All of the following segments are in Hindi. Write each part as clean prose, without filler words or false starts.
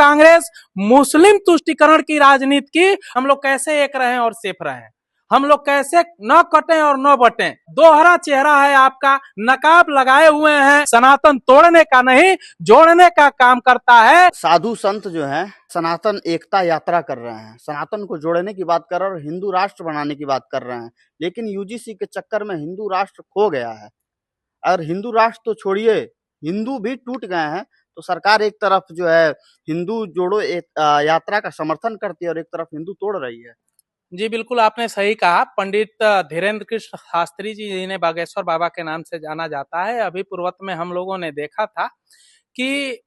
कांग्रेस मुस्लिम तुष्टीकरण की राजनीति की, हम लोग कैसे एक रहें और सेफ रहें, हम लोग कैसे न कटें और न बटें। दोहरा चेहरा है आपका, नकाब लगाए हुए हैं, सनातन तोड़ने का नहीं जोड़ने का काम करता है। साधु संत जो है सनातन एकता यात्रा कर रहे हैं, सनातन को जोड़ने की बात कर रहे हैं और हिंदू राष्ट्र बनाने की बात कर रहे हैं, लेकिन यूजीसी के चक्कर में हिंदू राष्ट्र खो गया है। और हिंदू राष्ट्र तो छोड़िए, हिंदू भी टूट गए हैं। तो सरकार एक तरफ जो है हिंदू जोड़ो यात्रा का समर्थन करती है और एक तरफ हिंदू तोड़ रही है। जी बिल्कुल, आपने सही कहा। पंडित धीरेन्द्र कृष्ण शास्त्री जी, जिन्हें बागेश्वर बाबा के नाम से जाना जाता है, अभी पूर्वोत्तर में हम लोगों ने देखा था कि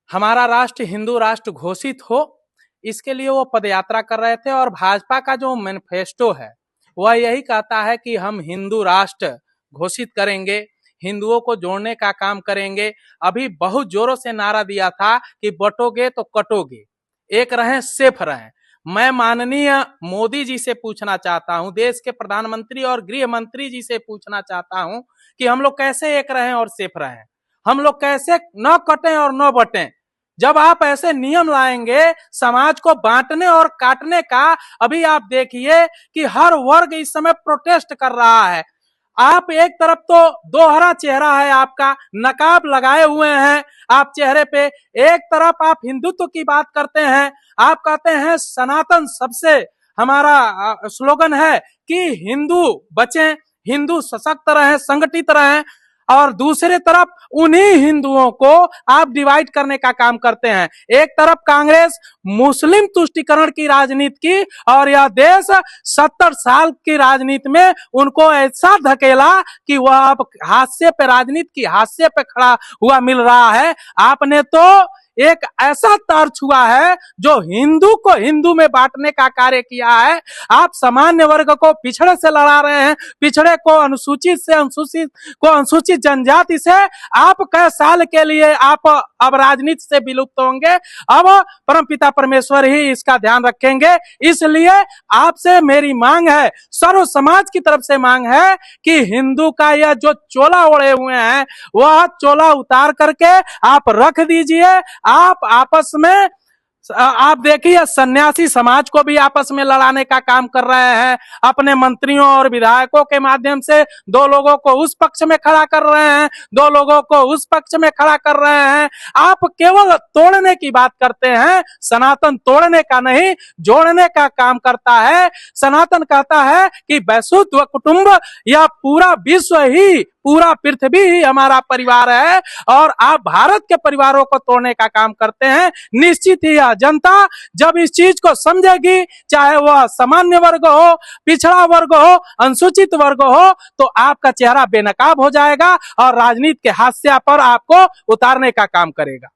हमारा राष्ट्र हिंदू राष्ट्र घोषित हो, इसके लिए वो पदयात्रा कर रहे थे। और भाजपा का जो मैनिफेस्टो है वह यही कहता है कि हम हिंदू राष्ट्र घोषित करेंगे, हिंदुओं को जोड़ने का काम करेंगे। अभी बहुत जोरों से नारा दिया था कि बटोगे तो कटोगे, एक रहें सेफ रहें। मैं माननीय मोदी जी से पूछना चाहता हूं, देश के प्रधानमंत्री और गृह मंत्री जी से पूछना चाहता हूं कि हम लोग कैसे एक रहें और सेफ रहें, हम लोग कैसे न कटें और न बटें। जब आप ऐसे नियम लाएंगे समाज को बांटने और काटने का, अभी आप देखिए कि हर वर्ग इस समय प्रोटेस्ट कर रहा है। आप एक तरफ तो दोहरा चेहरा है आपका, नकाब लगाए हुए हैं आप चेहरे पे, एक तरफ आप हिंदुत्व की बात करते हैं, आप कहते हैं सनातन सबसे, हमारा स्लोगन है कि हिंदू बचें, हिंदू सशक्त रहें, संगठित रहें, और दूसरे तरफ उन्हीं हिंदुओं को आप डिवाइड करने का काम करते हैं। एक तरफ कांग्रेस मुस्लिम तुष्टीकरण की राजनीति की, और यह देश 70 साल की राजनीति में उनको ऐसा धकेला कि वह अब हादसे पे, राजनीति की हादसे पे खड़ा हुआ मिल रहा है। आपने तो एक ऐसा तार छुआ है जो हिंदू को हिंदू में बांटने का कार्य किया है। आप सामान्य वर्ग को पिछड़े से लड़ा रहे हैं, पिछड़े को अनुसूचित से, अनुसूचित को अनुसूचित जनजाति से। आप कई साल के लिए आप अब राजनीति से विलुप्त होंगे, अब परमपिता परमेश्वर ही इसका ध्यान रखेंगे। इसलिए आपसे मेरी मांग है, सर्व समाज की तरफ से मांग है कि हिंदू का यह जो चोला ओढ़े हुए हैं वह चोला उतार करके आप रख दीजिए। आप आपस में, आप देखिए सन्यासी समाज को भी आपस में लड़ाने का काम कर रहे हैं, अपने मंत्रियों और विधायकों के माध्यम से दो लोगों को उस पक्ष में खड़ा कर रहे हैं, दो लोगों को उस पक्ष में खड़ा कर रहे हैं। आप केवल तोड़ने की बात करते हैं, सनातन तोड़ने का नहीं जोड़ने का काम करता है। सनातन कहता है कि वसुधैव कुटुंब, या पूरा विश्व ही, पूरा पृथ्वी ही हमारा परिवार है, और आप भारत के परिवारों को तोड़ने का काम करते हैं। निश्चित ही जनता जब इस चीज को समझेगी, चाहे वह सामान्य वर्ग हो, पिछड़ा वर्ग हो, अनुसूचित वर्ग हो, तो आपका चेहरा बेनकाब हो जाएगा और राजनीति के हाशिया पर आपको उतारने का काम करेगा।